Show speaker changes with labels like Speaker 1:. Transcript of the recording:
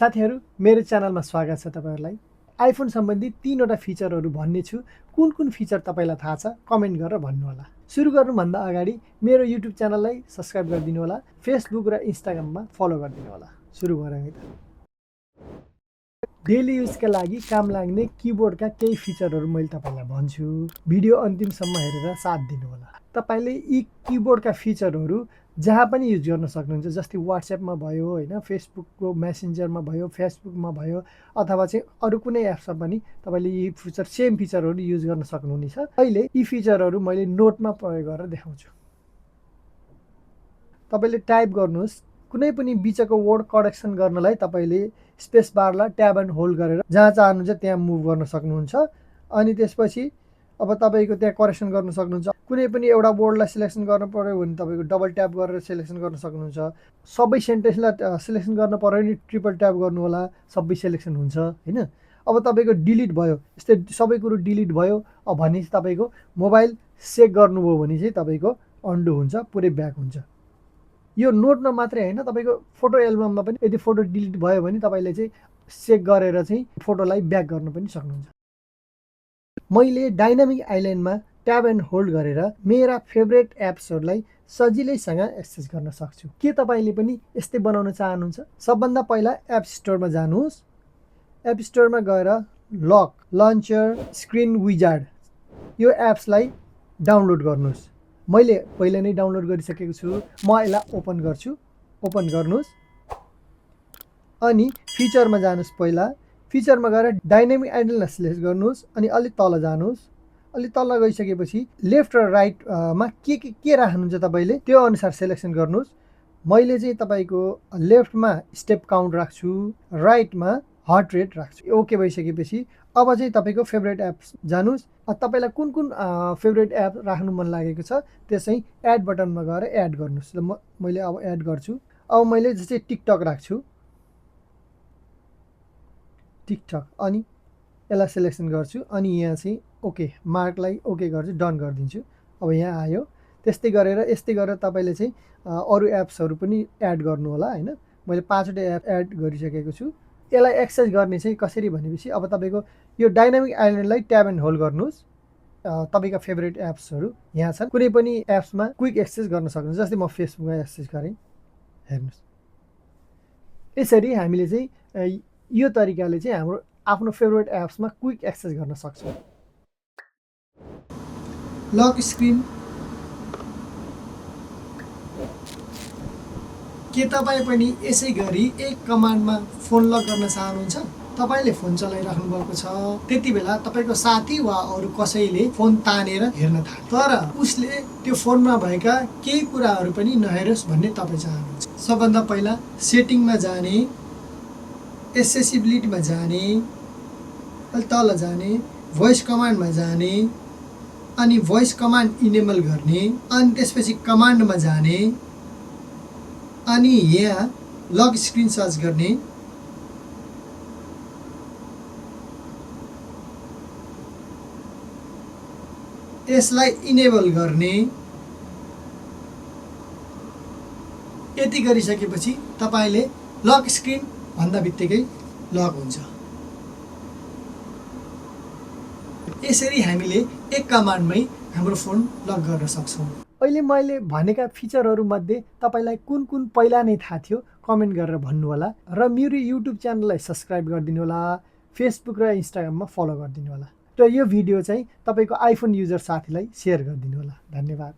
Speaker 1: साथीहरु मेरो च्यानलमा स्वागत छ तपाईहरुलाई। आइफोन सम्बन्धी 3 वटा फिचरहरु भन्ने छु। कुन फिचर तपाईलाई थाहा छ कमेन्ट गरेर भन्नु होला। सुरु गर्नु भन्दा अगाडि मेरो युट्युब च्यानललाई सब्स्क्राइब गरिदिनु होला। फेसबुक र इन्स्टाग्राममा फलो गरिदिनु होला। सुरु गरौँ है त। डेली युजका लागि काम लाग्ने किबोर्डका केही फिचरहरु मैले तपाईलाई भन्छु। भिडियो अन्तिमसम्म हेरेर साथ दिनु होला। तपाईले यी किबोर्डका फिचरहरु जहाँ पनि युज गर्न सक्नुहुन्छ। जस्तै WhatsAppमा भयो हैन, फेसबुकको मेसेन्जरमा भयो, फेसबुकमा भयो अथवा चाहिँ अरु कुनै एप्समा पनि तपाईले यी फिचर सेम फिचरहरु युज गर्न सक्नुहुनेछ। अहिले यी फिचरहरु मैले नोटमा प्रयोग गरेर देखाउँछु। तपाईले टाइप गर्नुहोस्। कुनै पनि बिचको वर्ड करेक्सन गर्नलाई तपाईले स्पेस बारलाई ट्याब एन्ड होल्ड गरेर जहाँ चाहनुहुन्छ त्यहाँ मुभ गर्न सक्नुहुन्छ। अनि त्यसपछि अब तपाईको त्यहाँ करेक्सन गर्न सक्नुहुन्छ। कुनै पनि एउटा वर्डलाई सिलेक्सन गर्न पर्यो भने तपाईको डबल ट्याप गरेर सिलेक्सन गर्न सक्नुहुन्छ। सबै सेन्टेन्सलाई सिलेक्सन गर्न पर्यो भने ट्रिपल ट्याप गर्नु होला, सबै सिलेक्सन हुन्छ हैन। अब तपाईको डिलिट भयो, यस्तै सबै कुरो डिलिट भयो भने तपाईको मोबाइल सेक गर्नुभयो भने चाहिँ तपाईको अन्डु हुन्छ, पुरै ब्याक हुन्छ। यो नोटमा मात्रै हैन, तपाईको फोटो एल्बममा पनि यदि फोटो डिलिट भयो भने तपाईले चाहिँ सेक गरेर चाहिँ फोटोलाई ब्याक गर्न पनि सक्नुहुन्छ। मैले डाइनामिक आइल्यान्डमा ट्याब एन्ड होल्ड गरेर मेरा फेभरेट एप्सहरुलाई सजिलैसँग एक्सेस गर्न सक्छु। के तपाईले पनि यस्तै बनाउन चाहनुहुन्छ? सबभन्दा पहिला एप स्टोरमा जानुहोस्। एप स्टोरमा गएर लक, लन्चर, स्क्रिन विजार्ड यो एप्सलाई डाउनलोड गर्नुहोस्। मैले पहिले नै डाउनलोड गरिसकेको छु। म यसलाई ओपन गर्छु। ओपन गर्नुहोस्। अनि फिचरमा जानुहोस्। पहिला फिचरमा गएर डाइनामिक आइल्यान्डलाई सिलेक्ट गर्नुहोस्। अनि अलि तल जानुहोस्। अलि तल गइसकेपछि लेफ्ट र राइट मा के राख्नुहुन्छ तपाईले त्यो अनुसार सिलेक्सन गर्नुहोस्। मैले चाहिँ तपाईको लेफ्टमा स्टेप काउन्ट राख्छु, राइटमा हार्ट रेट राख्छु। ओके भइसकेपछि अब चाहिँ तपाईको फेभरेट एप्स जानुहोस्। तपाईलाई कुन फेभरेट एप राख्नु मन लागेको छ त्यो चाहिँ एड बटनमा गएर एड गर्नुहोस्। मैले अब एड गर्छु। अब मैले जस्तै टिकटक राख्छु। टिकटक अनि यसलाई सिलेक्सन गर्छु। अनि यहाँ चाहिँ ओके मार्कलाई ओके गर्छु, डन गरिदिन्छु। अब यहाँ आयो। त्यस्तै गरेर यस्तै गरेर तपाईले चाहिँ अरु एप्सहरु पनि एड गर्नु होला हैन। मैले 5 वटा एप एड गरिसकेको छु। यसलाई एक्सेस गर्ने चाहिँ कसरी भनेपछि अब तपाईको यो डाइनामिक आइल्यान्डलाई ट्याब एन्ड होल्ड गर्नुहोस्। तपाईका फेभरेट एप्सहरु यहाँ छन्। कुनै पनि एप्समा क्विक एक्सेस गर्न सक्नुहुन्छ। जस्तै म फेसबुकमा एक्सेस गरे। हेर्नुस्। यसरी हामीले चाहिँ यो तरिकाले चाहिँ हाम्रो आफ्नो फेभरेट एप्समा क्विक एक्सेस गर्न सक्छौं। लक स्क्रिन के तपाई पनि यसै गरी एक कमान्डमा फोन लक गर्न चाहनुहुन्छ? तपाईले फोन चलाइराख्नु भएको छ, त्यतिबेला तपाईको साथी वा अरु कसैले फोन तानेर हेर्न थाल्यो, तर उसले त्यो फोनमा भएका केही कुराहरु पनि नहेरोस् भन्ने तपाई चाहनुहुन्छ। सबभन्दा पहिला सेटिङमा जाने, एक्सेसिबिलिटीमा जाने, अलि तल जाने, भोइस कमान्डमा जाने, अनि भोइस कमान्ड इनेबल गर्ने, अनि त्यसपछि कमान्डमा जाने, अनि यहाँ लक स्क्रिन सर्च गर्ने, यसलाई इनेबल गर्ने। यति गरिसकेपछि तपाईले लक स्क्रिन भन्दा बित्तिकै लक हुन्छ। यसरी हामीले एक कमान्डमै हाम्रो फोन लक गर्न सक्छौं। अहिले मैले भनेका फिचरहरु मध्ये तपाईलाई कुन पहिला नै थाहा थियो कमेन्ट गरेर भन्नु होला। र मेरो युट्युब च्यानललाई सब्स्क्राइब गरिदिनु होला। फेसबुक र इन्स्टाग्राममा फलो गरिदिनु होला। र यो भिडियो चाहिँ तपाईको आइफोन युजर साथीलाई शेयर गरिदिनु होला। धन्यवाद।